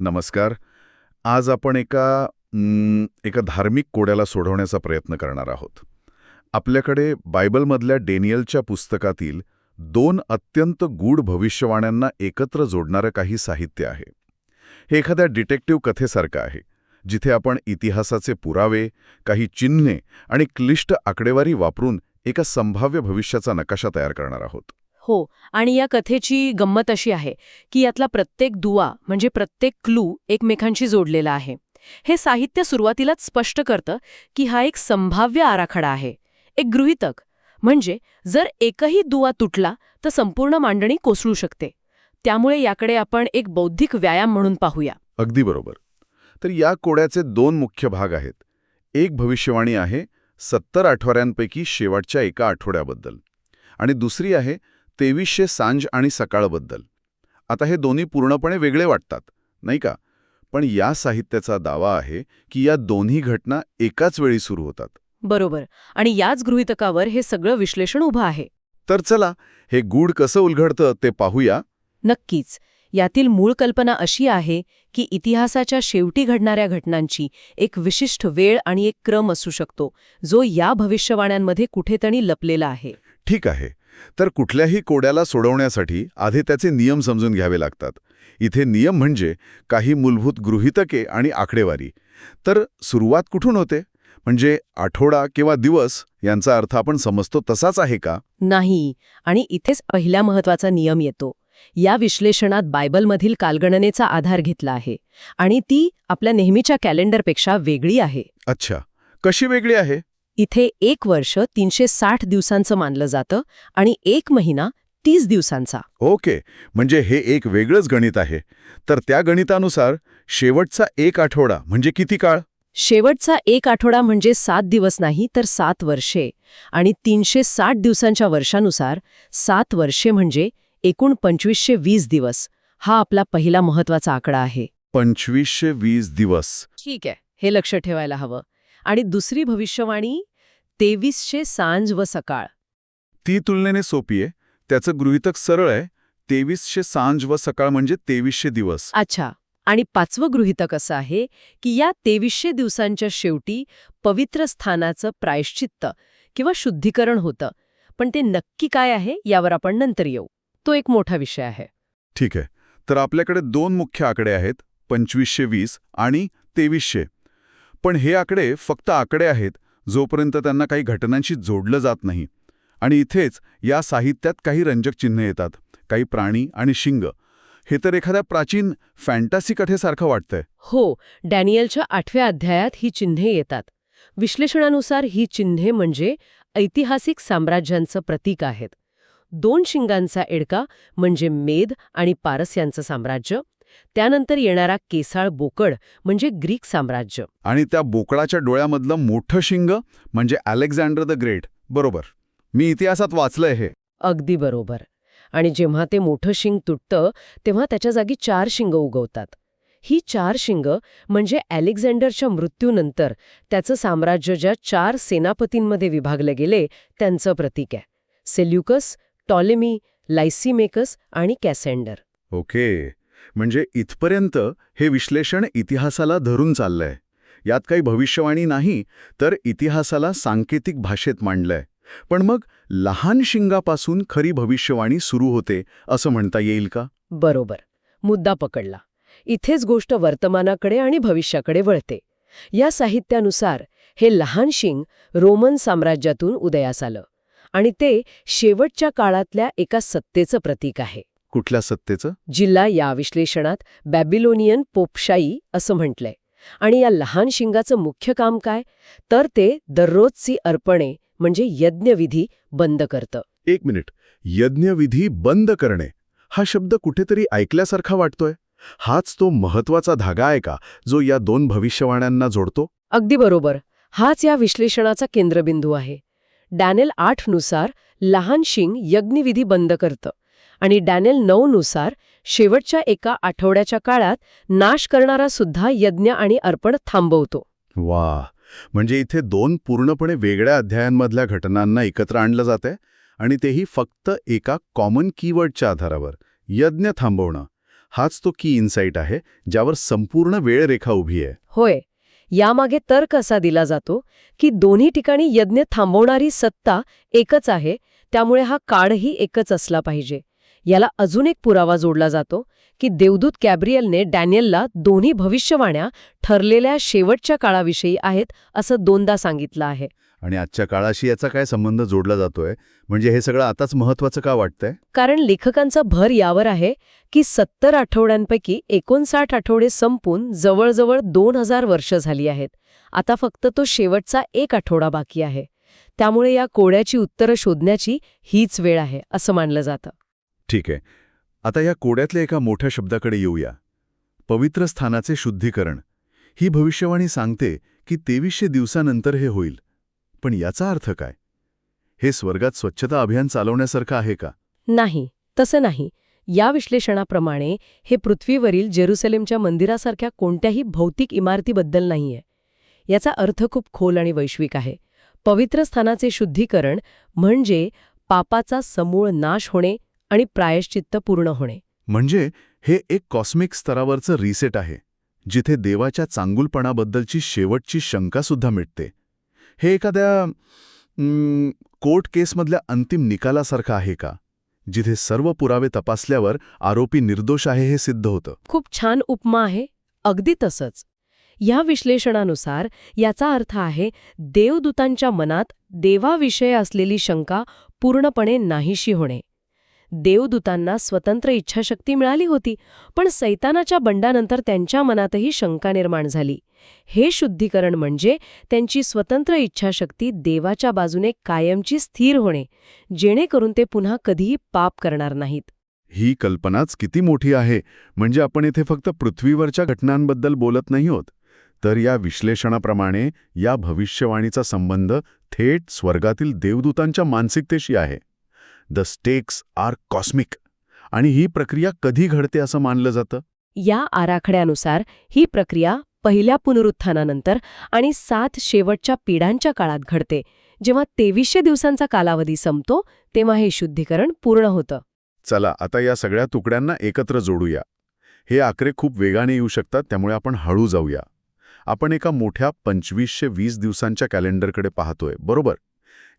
नमस्कार. आज आपण एका धार्मिक कोड्याला सोडवण्याचा प्रयत्न करणार आहोत. आपल्याकडे बायबलमधल्या डेनियलच्या पुस्तकातील 2 अत्यंत गूढ भविष्यवाण्यांना एकत्र जोडणारं काही साहित्य आहे. हे एखाद्या डिटेक्टिव्ह कथेसारखं आहे, जिथे आपण इतिहासाचे पुरावे, काही चिन्हे आणि क्लिष्ट आकडेवारी वापरून एका संभाव्य भविष्याचा नकाशा तयार करणार आहोत. हो, आणि या कथेची गंमत अशी आहे की यातला प्रत्येक दुवा म्हणजे प्रत्येक क्लू एकमेकांशी जोडलेला आहे. हे साहित्य सुरुवातीलाच स्पष्ट करतं की हा एक संभाव्य आराखडा आहे, एक गृहीतक. म्हणजे जर एकही दुवा तुटला तर संपूर्ण मांडणी कोसळू शकते. त्यामुळे याकडे आपण एक बौद्धिक व्यायाम म्हणून पाहूया. अगदी बरोबर. तर या कोड्याचे 2 मुख्य भाग आहेत. एक भविष्यवाणी आहे 70 आठवड्यांपैकी शेवटच्या एका आठवड्याबद्दल, आणि दुसरी आहे 2300 सांज आणि सकाळबद्दल. आता हे दोन्ही पूर्णपणे वेगळे वाटतात, नाही का? पण या साहित्याचा दावा आहे की या दोन्ही घटना एकाच वेळी सुरू होतात. बरोबर. आणि याच गृहीतकावर हे सगळं विश्लेषण उभं आहे. तर चला, हे गूढ कसं उलगडतं ते पाहूया. नक्कीच. यातील मूळ कल्पना अशी आहे की इतिहासाच्या शेवटी घडणाऱ्या घटनांची एक विशिष्ट वेळ आणि एक क्रम असू शकतो, जो या भविष्यवाण्यांमध्ये कुठेतरी लपलेला आहे. ठीक आहे. तर कुठल्याही कोड्याला सोडवण्यासाठी आधी त्याचे नियम समजून घ्यावे लागतात. इथे नियम म्हणजे काही मूलभूत गृहीतके आणि आकडेवारी. तर सुरुवात कुठून होते? म्हणजे आठवडा किंवा दिवस यांचा अर्थ आपण समजतो तसाच आहे का? नाही. आणि इथेच पहिला महत्वाचा नियम येतो. या विश्लेषणात बायबलमधील कालगणनेचा आधार घेतला आहे, आणि ती आपल्या नेहमीच्या कॅलेंडरपेक्षा वेगळी आहे. अच्छा, कशी वेगळी आहे? इथे एक वर्ष 360 दिवसांचं मानलं जातं आणि एक महिना 30 दिवसांचा. ओके, म्हणजे हे एक वेगळंच गणित आहे. तर त्या गणितानुसार शेवटचा एक आठवडा म्हणजे किती काळ? शेवटचा एक आठवडा म्हणजे 7 दिवस नाही तर 7 वर्षे. आणि 360 दिवसांच्या वर्षानुसार 7 वर्षे म्हणजे एकूण 2520 दिवस. हा आपला पहिला महत्वाचा आकडा आहे. 2520 दिवस. ठीक आहे, हे लक्ष ठेवायला हवं. आणि दुसरी भविष्यवाणी 2300 सांज व सकाळ. ती तुलनेने सोपी आहे. त्याचं गृहीतक सरळ आहे. 2300 सांज व सकाळ म्हणजे 2300 दिवस. अच्छा. आणि 5वं गृहीतक असं आहे की या 2300 दिवसांच्या शेवटी पवित्र स्थानाचं प्रायश्चित्त किंवा शुद्धीकरण होतं. पण ते नक्की काय आहे यावर आपण नंतर येऊ. तो एक मोठा विषय आहे. ठीक आहे. तर आपल्याकडे 2 मुख्य आकडे आहेत, 2520 आणि 2300. पण हे आकडे फक्त आकडे आहेत जोपर्यंत त्यांना काही घटनांशी जोडलं जात नाही. आणि इथेच या साहित्यात काही रंजक चिन्हे येतात, काही प्राणी आणि शिंग. हे तर एखाद्या प्राचीन फॅन्टसी कथेसारखं वाटतंय. हो, डॅनियलच्या 8व्या अध्यायात ही चिन्हे येतात. विश्लेषणानुसार ही चिन्हे म्हणजे ऐतिहासिक साम्राज्यांचं प्रतीक आहेत. 2 शिंगांचा एडका म्हणजे मेद आणि पारस यांचं साम्राज्य. त्यानंतर येणारा केसाळ बोकड म्हणजे ग्रीक साम्राज्य. आणि त्या बोकडाच्या डोळ्यामधलं मोठं शिंग म्हणजे अलेक्झांडर द ग्रेट. बरोबर, मी इतिहासात वाचलंय हे. अगदी बरोबर. आणि जेव्हा ते मोठं शिंग तुटतं तेव्हा त्याच्या जागी 4 शिंग उगवतात. ही 4 शिंग म्हणजे अलेक्झांडरच्या मृत्यूनंतर त्याचं साम्राज्य ज्या 4 सेनापतींमध्ये विभागले गेले त्यांचं प्रतीक आहे. सेल्युकस, टॉलेमी, लायसिमेकस आणि कॅसेंडर. ओके, म्हणजे इथपर्यंत हे विश्लेषण इतिहासाला धरून चाललंय. यात काही भविष्यवाणी नाही, तर इतिहासाला सांकेतिक भाषेत मांडलंय. पण मग लहान शिंगापासून खरी भविष्यवाणी सुरू होते असं म्हणता येईल का? बरोबर, मुद्दा पकडला. इथेच गोष्ट वर्तमानाकडे आणि भविष्याकडे वळते. या साहित्यानुसार हे लहान शिंग रोमन साम्राज्यातून उदयास आलं, आणि ते शेवटच्या काळातल्या एका सत्तेचं प्रतीक आहे. कुठल्या सत्तेचं? जिला या विश्लेषणात बॅबिलोनियन पोपशाही असं म्हटलंय. आणि या लहान शिंगाचं मुख्य काम काय? तर ते दररोजची अर्पणे म्हणजे यज्ञविधी बंद करतं. एक मिनिट, यज्ञविधी बंद करणे हा शब्द कुठेतरी ऐकल्यासारखा वाटतोय. हाच तो महत्वाचा धागा आहे का जो या 2 भविष्यवाण्यांना जोडतो? अगदी बरोबर. हाच या विश्लेषणाचा केंद्रबिंदू आहे. डॅनियल 8 नुसार लहान शिंग यज्ञविधी बंद करतं, आणि डॅनियल 9 नुसार शेवटच्या एका आठवड्याच्या काळात नाश करणारा सुद्धा यज्ञ आणि अर्पण थांबवतो. वा, म्हणजे इथे 2 पूर्णपणे वेगळ्या अध्यायांमधल्या घटनांना एकत्र आणलं जातंय, आणि तेही फक्त एका कॉमन कीवर्डच्या आधारावर, यज्ञ थांबवणं. हाच तो की इन्साईट आहे ज्यावर संपूर्ण वेळरेखा उभी आहे. होय. यामागे तर्क असा दिला जातो की दोन्ही ठिकाणी यज्ञ थांबवणारी सत्ता एकच आहे, त्यामुळे हा काळही एकच असला पाहिजे. याला अजून एक पुरावा जोडला जातो की देवदूत गॅब्रिएलने डॅनियलला दोन्ही भविष्यवाण्या ठरलेल्या शेवटच्या काळाविषयी आहेत असं 2दा सांगितलं आहे. आणि आजच्या काळाशी याचा काय संबंध जोडला जातोय? म्हणजे हे सगळं आताच महत्वाचं का वाटतंय? कारण लेखकांचा भर यावर आहे की 70 आठवड्यांपैकी 59 आठवडे संपून जवळजवळ 2000 वर्ष झाली आहेत. आता फक्त तो शेवटचा 1 आठवडा बाकी आहे. त्यामुळे या कोड्याची उत्तरं शोधण्याची हीच वेळ आहे असं मानलं जातं. ठीक आहे. आता या कोड्यातल्या एका मोठ्या शब्दाकडे येऊया. पवित्र स्थानाचे शुद्धीकरण. ही भविष्यवाणी सांगते की 2300 दिवसानंतर हे होईल. पण याचा अर्थ काय? हे स्वर्गात स्वच्छता अभियान चालवण्यासारखं आहे का? नाही, तसं नाही. या विश्लेषणाप्रमाणे हे पृथ्वीवरील जेरुसलेमच्या मंदिरासारख्या कोणत्याही भौतिक इमारतीबद्दल नाहीये. याचा अर्थ खूप खोल आणि वैश्विक आहे. पवित्र स्थानाचे शुद्धीकरण म्हणजे पापाचा समूळ नाश होणे आणि प्रायश्चित्त पूर्ण होणे. म्हणजे हे एक कॉस्मिक स्तरावरचं रिसेट आहे, जिथे देवाच्या चांगुलपणाबद्दलची शेवटची शंकासुद्धा मिटते. हे एखाद्या कोर्ट केसमधल्या अंतिम निकालासारखं आहे का, जिथे सर्व पुरावे तपासल्यावर आरोपी निर्दोष आहे हे सिद्ध होतं? खूप छान उपमा आहे. अगदी तसंच. या विश्लेषणानुसार याचा अर्थ आहे देवदूतांच्या मनात देवाविषयी असलेली शंका पूर्णपणे नाहीशी होणे. देवदूतांना स्वतंत्र इच्छाशक्ती मिळाली होती, पण सैतानाच्या बंडानंतर त्यांच्या मनातही शंका निर्माण झाली. हे शुद्धीकरण म्हणजे त्यांची स्वतंत्र इच्छाशक्ती देवाच्या बाजूने कायमची स्थिर होणे, जेणेकरून ते पुन्हा कधीही पाप करणार नाहीत. ही कल्पनाच किती मोठी आहे. म्हणजे आपण इथे फक्त पृथ्वीवरच्या घटनांबद्दल बोलत नाही आहोत, तर या विश्लेषणाप्रमाणे या भविष्यवाणीचा संबंध थेट स्वर्गातील देवदूतांच्या मानसिकतेशी आहे. The stakes are cosmic. आणि ही प्रक्रिया कधी घडते असं मानलं जातं? या आराखड्यानुसार ही प्रक्रिया पहिल्या पुनरुत्थानानंतर आणि 7 शेवटच्या पिढ्यांच्या काळात घडते. जेव्हा 2300 दिवसांचा कालावधी संपतो तेव्हा हे शुद्धीकरण पूर्ण होतं. चला आता या सगळ्या तुकड्यांना एकत्र जोडूया. हे आकडे खूप वेगाने येऊ शकतात, त्यामुळे आपण हळू जाऊया. आपण एका मोठ्या 2520 दिवसांच्या कॅलेंडरकडे पाहतोय, बरोबर?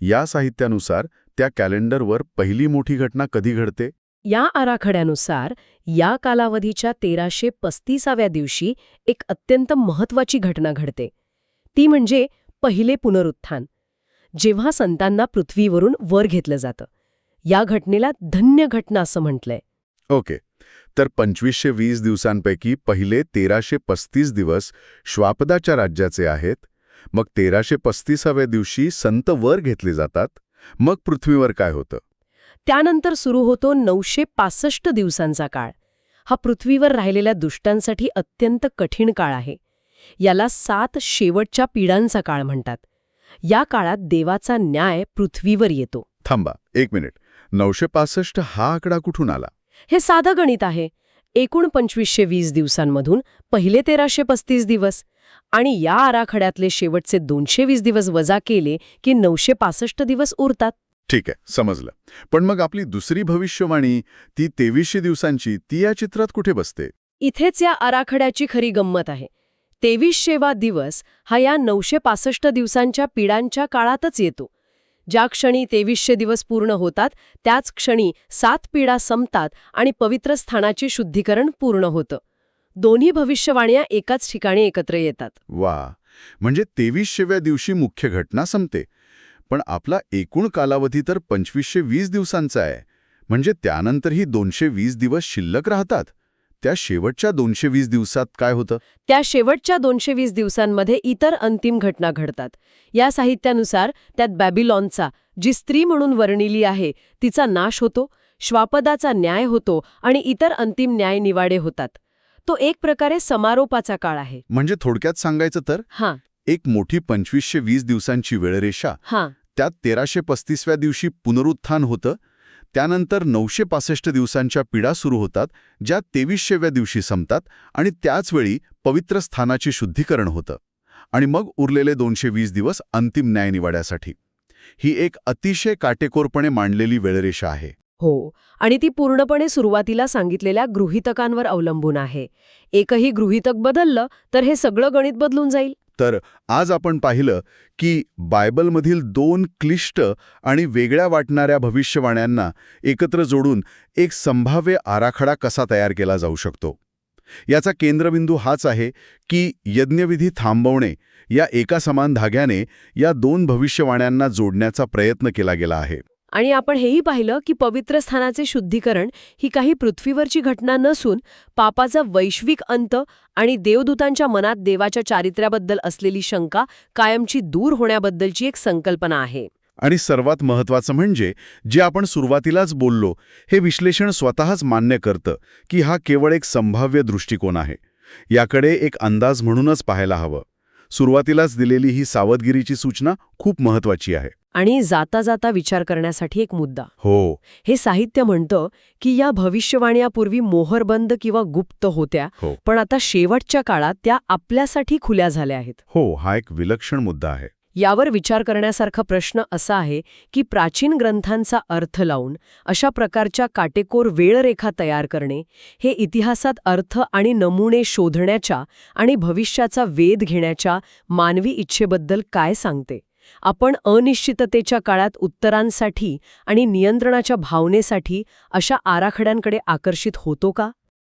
या साहित्यानुसार त्या कॅलेंडरवर पहिली मोठी घटना कधी घडते? या आराखड्यानुसार या कालावधीच्या 1335व्या दिवशी एक अत्यंत महत्त्वाची घटना घडते. ती म्हणजे पहिले पुनरुत्थान, जेव्हा संतांना पृथ्वीवरून वर घेतलं जातं. या घटनेला धन्य घटना असं म्हटलंय. ओके. तर 2520 दिवसांपैकी पहिले 1335 दिवस श्वापदाच्या राज्याचे आहेत. मग 1335व्या दिवशी संत वर घेतले जातात. मग पृथ्वीवर काय होतं? त्यानंतर सुरू होतो 965 दिवसांचा काळ. हा पृथ्वीवर राहिलेल्या दुष्टांसाठी अत्यंत कठीण काळ आहे. याला 7 शेवटच्या पिढ्यांचा काळ म्हणतात. या काळात देवाचा न्याय पृथ्वीवर येतो. थांबा, 1 मिनिट. 965 हा आकडा कुठून आला? हे साधं गणित आहे. एकूण 2520 दिवसांमधून पहिले 1335 दिवस आणि या आराखड्यातले शेवटचे 220 दिवस वजा केले की 965 दिवस उरतात. ठीक आहे, समजलं. पण मग आपली दुसरी भविष्यवाणी, ती 2300 दिवसांची, ती या चित्रात कुठे बसते? इथेच या आराखड्याची खरी गंमत आहे. 2300वा दिवस हा या 965 दिवसांच्या पिढ्यांच्या काळातच येतो. ज्या क्षणी 2300 दिवस पूर्ण होतात त्याच क्षणी 7 पिढा संपतात आणि पवित्र स्थानाचे शुद्धीकरण पूर्ण होतं. दोन्ही भविष्यवाण्या एकाच ठिकाणी एकत्र येतात. वा, म्हणजे 2300व्या दिवशी मुख्य घटना संपते. पण आपला एकूण कालावधी तर 2520 दिवसांचा आहे. म्हणजे त्यानंतरही 220 दिवस शिल्लक राहतात. त्या शेवटच्या 220 दिवसात काय होतं? त्या शेवटच्या 220 दिवसांमध्ये इतर अंतिम घटना घडतात. या साहित्यानुसार त्यात बॅबिलॉनचा, जी स्त्री म्हणून वर्णिली आहे, तिचा नाश होतो, श्वापदाचा न्याय होतो आणि इतर अंतिम न्यायनिवाडे होतात. तो एक प्रकारे समारोपाचा काळ आहे. म्हणजे थोडक्यात सांगायचं तर हां एक मोठी 2520 दिवसांची वेळरेषा, हां त्यात 1335व्या दिवशी पुनरुत्थान होतं. त्यानंतर 965 दिवसांच्या पिढा सुरू होतात, ज्या 2300व्या दिवशी संपतात आणि त्याचवेळी पवित्र स्थानाचे शुद्धीकरण होतं. आणि मग उरलेले 220 दिवस अंतिम न्यायनिवाड्यासाठी. ही एक अतिशय काटेकोरपणे मांडलेली वेळरेषा आहे. हो, आणि ती पूर्णपणे सुरुवातीला सांगितलेल्या गृहीतकांवर अवलंबून आहे. एकही गृहीतक बदललं तर हे सगळं गणित बदलून जाईल. तर आज आपण पाहिलं की बायबलमधील 2 क्लिष्ट आणि वेगळ्या वाटणाऱ्या भविष्यवाण्यांना एकत्र जोडून एक संभाव्य आराखडा कसा तयार केला जाऊ शकतो. याचा केंद्रबिंदू हाच आहे की यज्ञविधी थांबवणे या एका समान धाग्याने या 2 भविष्यवाण्यांना जोडण्याचा प्रयत्न केला गेला आहे. आणि आपण हेही पाहिलं की पवित्र स्थानाचे शुद्धीकरण ही काही पृथ्वीवरची घटना नसून पापाचा वैश्विक अंत आणि देवदूतांच्या मनात देवाच्या चारित्र्याबद्दल असलेली शंका कायमची दूर होण्याबद्दलची एक संकल्पना आहे. आणि सर्वात महत्त्वाचं म्हणजे जे आपण सुरुवातीलाच बोललो, हे विश्लेषण स्वतःच मान्य करतं की हा केवळ एक संभाव्य दृष्टिकोन आहे. याकडे एक अंदाज म्हणूनच पाहायला हवं. सुरुवातीलाच दिलेली ही सावधगिरीची सूचना खूप महत्त्वाची आहे. आणि जाता जाता विचार करण्यासाठी एक मुद्दा. हो, हे साहित्य म्हणतं की या भविष्यवाण्या मोहरबंद किंवा गुप्त होत्या, हो. पण आता शेवटच्या काळात त्या आपल्यासाठी खुल्या झाल्या आहेत. हो, हा एक विलक्षण मुद्दा आहे. यावर विचार करण्यासारखा प्रश्न असा आहे की प्राचीन ग्रंथांचा अर्थ लावून अशा प्रकारच्या काटेकोर वेळरेखा तयार करणे हे इतिहासात अर्थ आणि नमुने शोधण्याच्या आणि भविष्याचा वेध घेण्याच्या मानवी इच्छेबद्दल काय सांगते. आपण अनिश्चिततेच्या काळात उत्तरांसाठी आणि नियंत्रणाच्या भावनेसाठी अशा आराखड्यांकडे आकर्षित होतो का?